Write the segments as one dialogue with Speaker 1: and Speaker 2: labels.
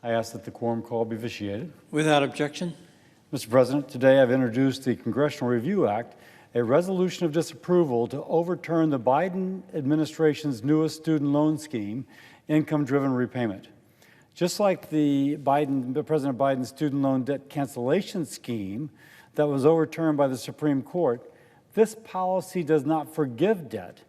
Speaker 1: I ask that the quorum call be vitiated.
Speaker 2: Without objection.
Speaker 1: Mr. President, today I've introduced the Congressional Review Act, a resolution of disapproval to overturn the Biden administration's newest student loan scheme, income-driven repayment. Just like President Biden's student loan debt cancellation scheme that was overturned by the Supreme Court, this policy does not forgive debt.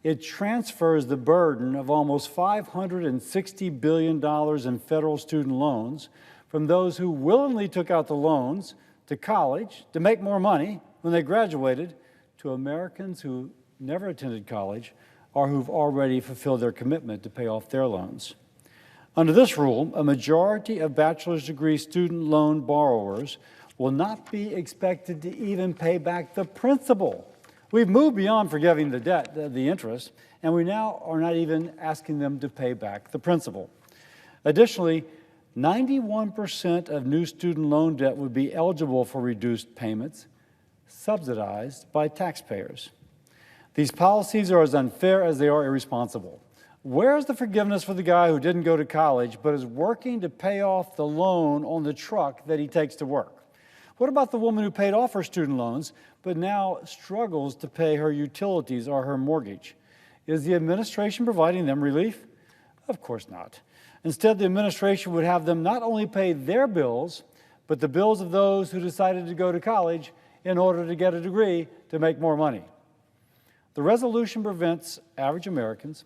Speaker 1: It transfers the burden of almost $560 billion in federal student loans from those who willingly took out the loans to college to make more money when they graduated to Americans who never attended college or who've already fulfilled their commitment to pay off their loans. Under this rule, a majority of bachelor's degree student loan borrowers will not be expected to even pay back the principal. We've moved beyond forgiving the debt, the interest, and we now are not even asking them to pay back the principal. Additionally, 91% of new student loan debt would be eligible for reduced payments, subsidized by taxpayers. These policies are as unfair as they are irresponsible. Where is the forgiveness for the guy who didn't go to college but is working to pay off the loan on the truck that he takes to work? What about the woman who paid off her student loans but now struggles to pay her utilities or her mortgage? Is the administration providing them relief? Of course not. Instead, the administration would have them not only pay their bills, but the bills of those who decided to go to college in order to get a degree to make more money. The resolution prevents average Americans,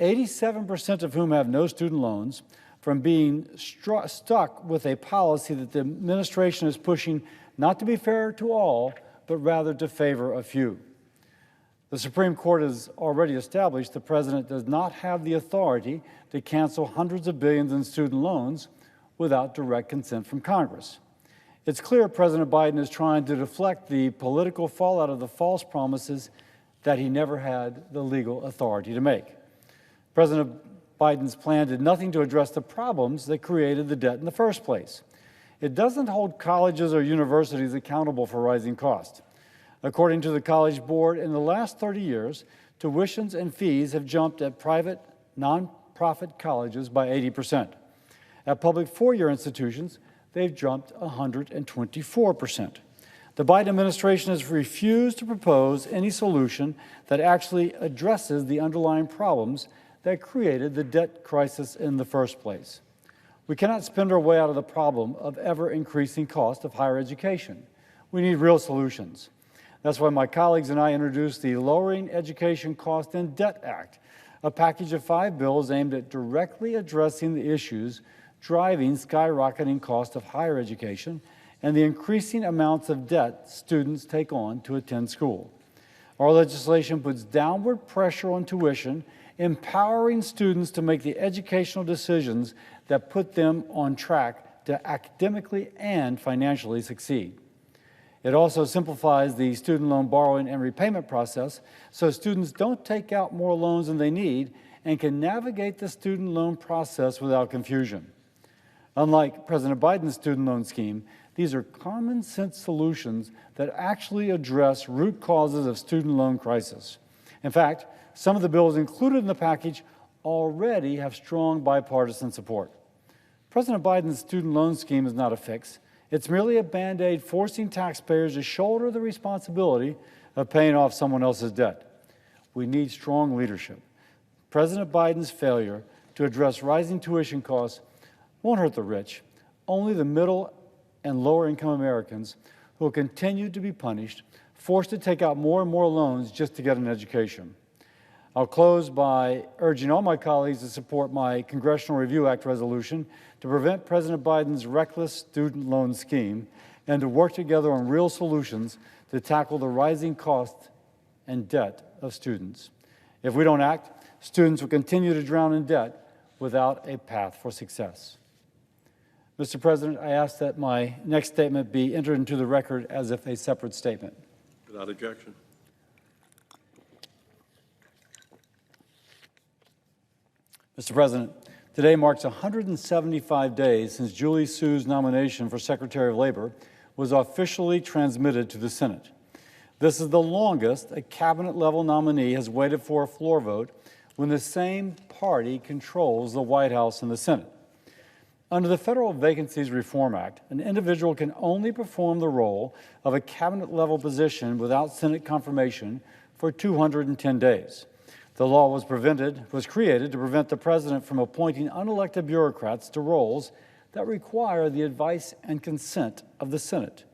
Speaker 1: 87% of whom have no student loans, from being stuck with a policy that the administration is pushing not to be fair to all, but rather to favor a few. The Supreme Court has already established the president does not have the authority to cancel hundreds of billions in student loans without direct consent from Congress. It's clear President Biden is trying to deflect the political fallout of the false promises that he never had the legal authority to make. President Biden's plan did nothing to address the problems that created the debt in the first place. It doesn't hold colleges or universities accountable for rising costs. According to the College Board, in the last 30 years, tuitions and fees have jumped at private, nonprofit colleges by 80%. At public four-year institutions, they've jumped 124%. The Biden administration has refused to propose any solution that actually addresses the underlying problems that created the debt crisis in the first place. We cannot spend our way out of the problem of ever-increasing cost of higher education. We need real solutions. That's why my colleagues and I introduced the Lowering Education Cost and Debt Act, a package of 5 bills aimed at directly addressing the issues driving skyrocketing cost of higher education and the increasing amounts of debt students take on to attend school. Our legislation puts downward pressure on tuition, empowering students to make the educational decisions that put them on track to academically and financially succeed. It also simplifies the student loan borrowing and repayment process so students don't take out more loans than they need and can navigate the student loan process without confusion. Unlike President Biden's student loan scheme, these are common sense solutions that actually address root causes of student loan crisis. In fact, some of the bills included in the package already have strong bipartisan support. President Biden's student loan scheme is not a fix. It's merely a Band-Aid forcing taxpayers to shoulder the responsibility of paying off someone else's debt. We need strong leadership. President Biden's failure to address rising tuition costs won't hurt the rich, only the middle and lower-income Americans who will continue to be punished, forced to take out more and more loans just to get an education. I'll close by urging all my colleagues to support my Congressional Review Act resolution to prevent President Biden's reckless student loan scheme and to work together on real solutions to tackle the rising cost and debt of students. If we don't act, students will continue to drown in debt without a path for success. Mr. President, I ask that my next statement be entered into the record as if a separate statement.
Speaker 3: Without objection.
Speaker 1: Mr. President, today marks 175 days since Julie Sue's nomination for Secretary of Labor was officially transmitted to the Senate. This is the longest a cabinet-level nominee has waited for a floor vote when the same party controls the White House and the Senate. Under the Federal Vacancies Reform Act, an individual can only perform the role of a cabinet-level position without Senate confirmation for 210 days. The law was created to prevent the president from appointing unelected bureaucrats to roles that require the advice and consent of the Senate.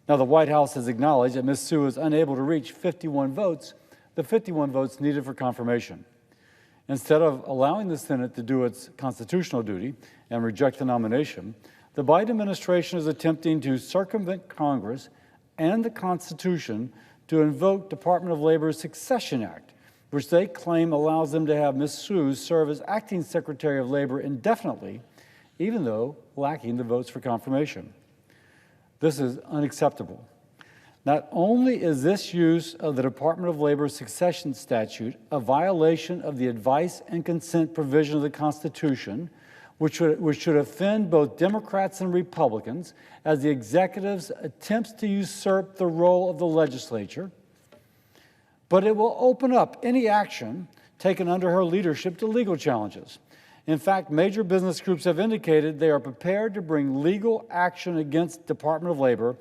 Speaker 1: Now, the White House has acknowledged that Ms. Sue is unable to reach 51 votes, the 51 votes needed for confirmation. Instead of allowing the Senate to do its constitutional duty and reject the nomination, the Biden administration is attempting to circumvent Congress and the Constitution to invoke Department of Labor's Succession Act, which they claim allows them to have Ms. Sue serve as acting Secretary of Labor indefinitely, even though lacking the votes for confirmation. This is unacceptable. Not only is this use of the Department of Labor's succession statute a violation of the advice and consent provision of the Constitution, which should offend both Democrats and Republicans as the executive's attempts to usurp the role of the legislature, but it will open up any action taken under her leadership to legal challenges. In fact, major business groups have indicated they are prepared to bring legal action against Department of Labor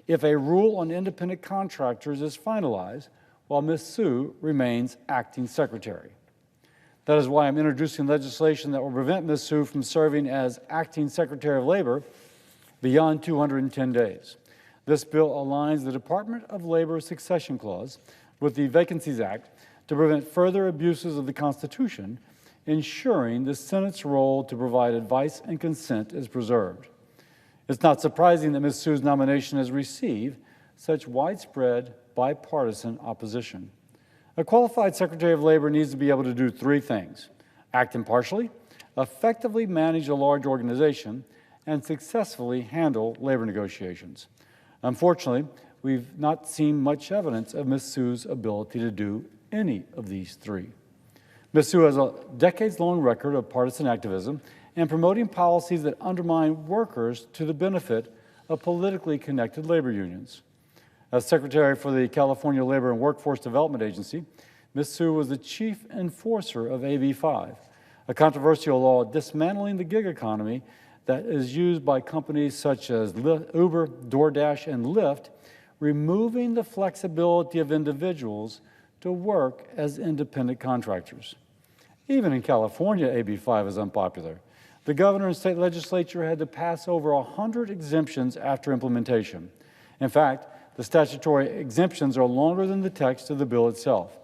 Speaker 1: if a rule on independent contractors is finalized while Ms. Sue remains acting secretary. That is why I'm introducing legislation that will prevent Ms. Sue from serving as acting Secretary of Labor beyond 210 days. This bill aligns the Department of Labor succession clause with the Vacancies Act to prevent further abuses of the Constitution, ensuring the Senate's role to provide advice and consent is preserved. It's not surprising that Ms. Sue's nomination has received such widespread bipartisan opposition. A qualified Secretary of Labor needs to be able to do three things: act impartially, effectively manage a large organization, and successfully handle labor negotiations. Unfortunately, we've not seen much evidence of Ms. Sue's ability to do any of these three. Ms. Sue has a decades-long record of partisan activism and promoting policies that undermine workers to the benefit of politically connected labor unions. As Secretary for the California Labor and Workforce Development Agency, Ms. Sue was the chief enforcer of AB 5, a controversial law dismantling the gig economy that is used by companies such as Uber, DoorDash, and Lyft, removing the flexibility of individuals to work as independent contractors. Even in California, AB 5 is unpopular. The governor and state legislature had to pass over 100 exemptions after implementation. In fact, the statutory exemptions are longer than the text of the bill itself.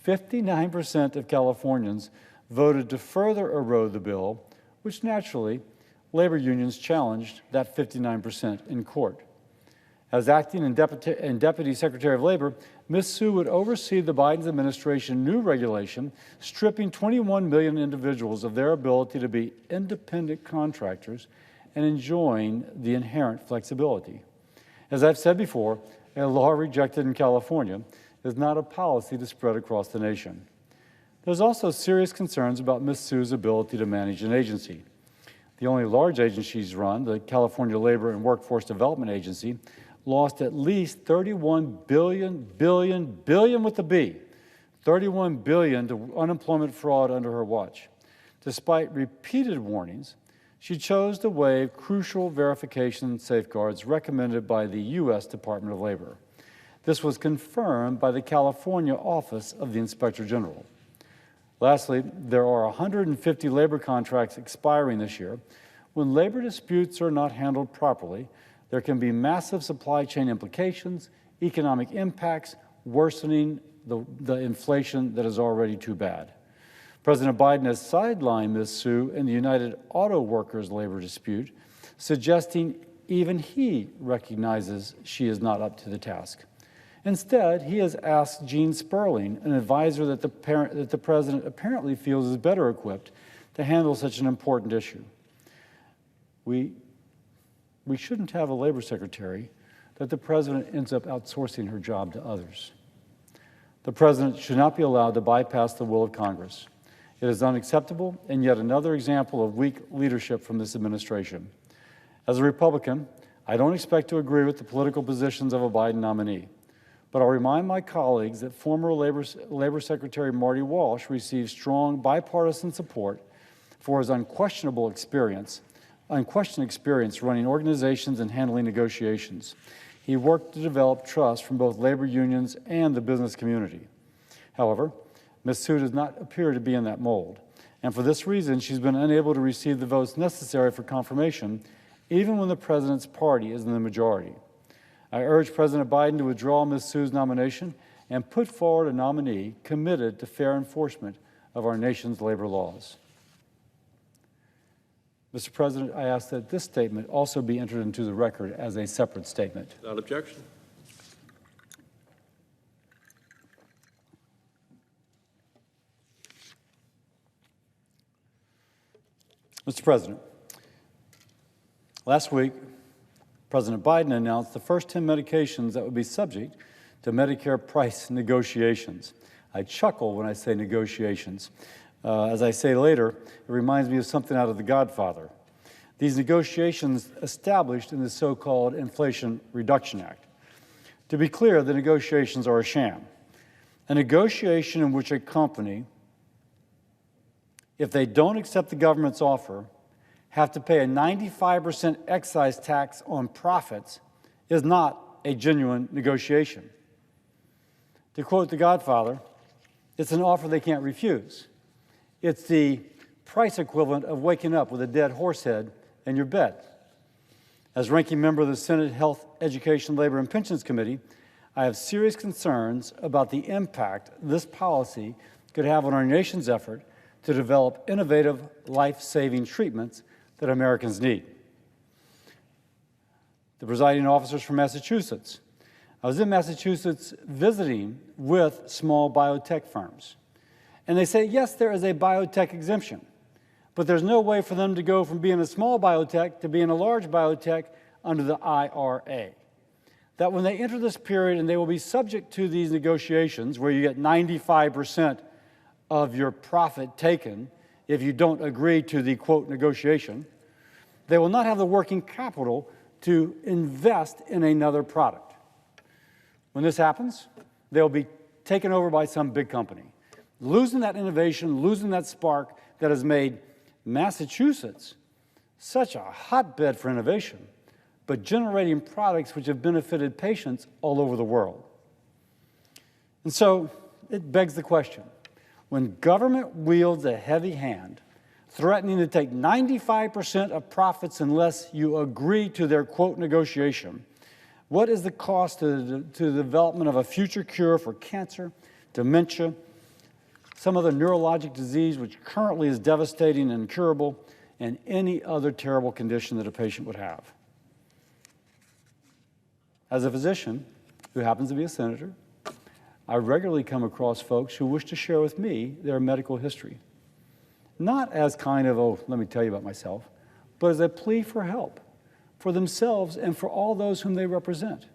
Speaker 1: 59% of Californians voted to further erode the bill, which naturally, labor unions challenged that 59% in court. As acting and deputy Secretary of Labor, Ms. Sue would oversee the Biden administration's new regulation, stripping 21 million individuals of their ability to be independent contractors and enjoying the inherent flexibility. As I've said before, a law rejected in California is not a policy to spread across the nation. There's also serious concerns about Ms. Sue's ability to manage an agency. The only large agency she's run, the California Labor and Workforce Development Agency, lost at least $31 billion with a B, $31 billion to unemployment fraud under her watch. Despite repeated warnings, she chose to waive crucial verification safeguards recommended by the U.S. Department of Labor. This was confirmed by the California Office of the Inspector General. Lastly, there are 150 labor contracts expiring this year. When labor disputes are not handled properly, there can be massive supply chain implications, economic impacts, worsening the inflation that is already too bad. President Biden has sidelined Ms. Sue in the United Auto Workers labor dispute, suggesting even he recognizes she is not up to the task. Instead, he has asked Gene Sperling, an advisor that the president apparently feels is better equipped to handle such an important issue. We shouldn't have a labor secretary that the president ends up outsourcing her job to others. The president should not be allowed to bypass the will of Congress. It is unacceptable and yet another example of weak leadership from this administration. As a Republican, I don't expect to agree with the political positions of a Biden nominee, but I'll remind my colleagues that former Labor Secretary Marty Walsh received strong bipartisan support for his unquestionable experience unquestioned experience running organizations and handling negotiations. He worked to develop trust from both labor unions and the business community. However, Ms. Sue does not appear to be in that mold, and for this reason, she's been unable to receive the votes necessary for confirmation, even when the president's party is in the majority. I urge President Biden to withdraw Ms. Sue's nomination and put forward a nominee committed to fair enforcement of our nation's labor laws. Mr. President, I ask that this statement also be entered into the record as a separate statement.
Speaker 2: Without objection.
Speaker 1: Mr. President, last week, President Biden announced the first 10 medications that would be subject to Medicare price negotiations. I chuckle when I say negotiations. As I say later, it reminds me of something out of The Godfather. These negotiations established in the so-called Inflation Reduction Act. To be clear, the negotiations are a sham. A negotiation in which a company, if they don't accept the government's offer, have to pay a 95% excise tax on profits is not a genuine negotiation. To quote The Godfather, it's an offer they can't refuse. It's the price equivalent of waking up with a dead horse head in your bed. As ranking member of the Senate Health, Education, Labor, and Pensions Committee, I have serious concerns about the impact this policy could have on our nation's effort to develop innovative, life-saving treatments that Americans need. The presiding officers from Massachusetts. I was in Massachusetts visiting with small biotech firms. And they say, yes, there is a biotech exemption, but there's no way for them to go from being a small biotech to being a large biotech under the IRA. That when they enter this period and they will be subject to these negotiations where you get 95% of your profit taken if you don't agree to the, quote, negotiation, they will not have the working capital to invest in another product. When this happens, they'll be taken over by some big company, losing that innovation, losing that spark that has made Massachusetts such a hotbed for innovation, but generating products which have benefited patients all over the world. And so it begs the question, when government wields a heavy hand, threatening to take 95% of profits unless you agree to their, quote, negotiation, what is the cost to the development of a future cure for cancer, dementia, some other neurologic disease which currently is devastating and incurable, and any other terrible condition that a patient would have? As a physician who happens to be a senator, I regularly come across folks who wish to share with me their medical history. Not as kind of, oh, let me tell you about myself, but as a plea for help for themselves and for all those whom they represent.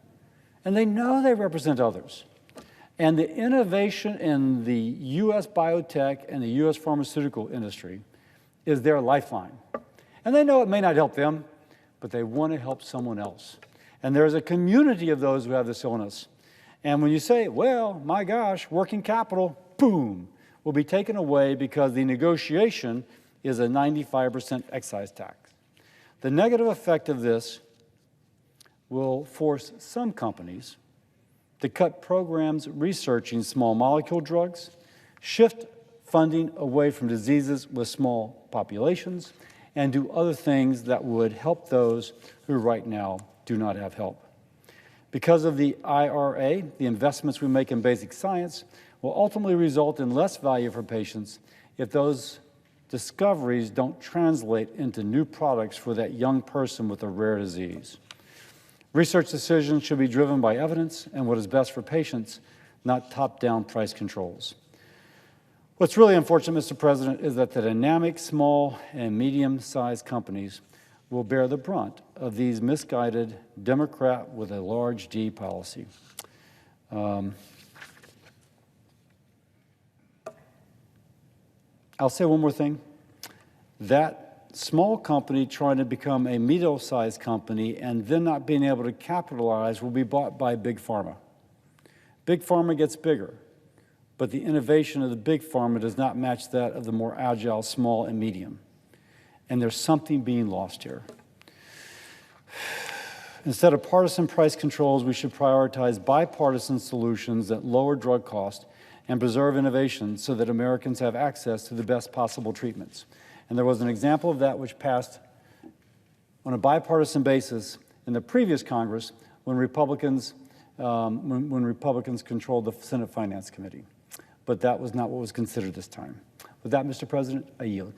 Speaker 1: And they know they represent others. And the innovation in the U.S. biotech and the U.S. pharmaceutical industry is their lifeline. And they know it may not help them, but they want to help someone else. And there's a community of those who have this illness. And when you say, well, my gosh, working capital, boom, will be taken away because the negotiation is a 95% excise tax. The negative effect of this will force some companies to cut programs researching small molecule drugs, shift funding away from diseases with small populations, and do other things that would help those who right now do not have help. Because of the IRA, the investments we make in basic science will ultimately result in less value for patients if those discoveries don't translate into new products for that young person with a rare disease. Research decisions should be driven by evidence and what is best for patients, not top-down price controls. What's really unfortunate, Mr. President, is that the dynamic small and medium-sized companies will bear the brunt of these misguided Democrat with a large D policy. I'll say one more thing. That small company trying to become a middle-sized company and then not being able to capitalize will be bought by Big Pharma. Big Pharma gets bigger, but the innovation of the Big Pharma does not match that of the more agile small and medium. And there's something being lost here. Instead of partisan price controls, we should prioritize bipartisan solutions that lower drug costs and preserve innovation so that Americans have access to the best possible treatments. And there was an example of that which passed on a bipartisan basis in the previous Congress when Republicans controlled the Senate Finance Committee. But that was not what was considered this time. With that, Mr. President, I yield.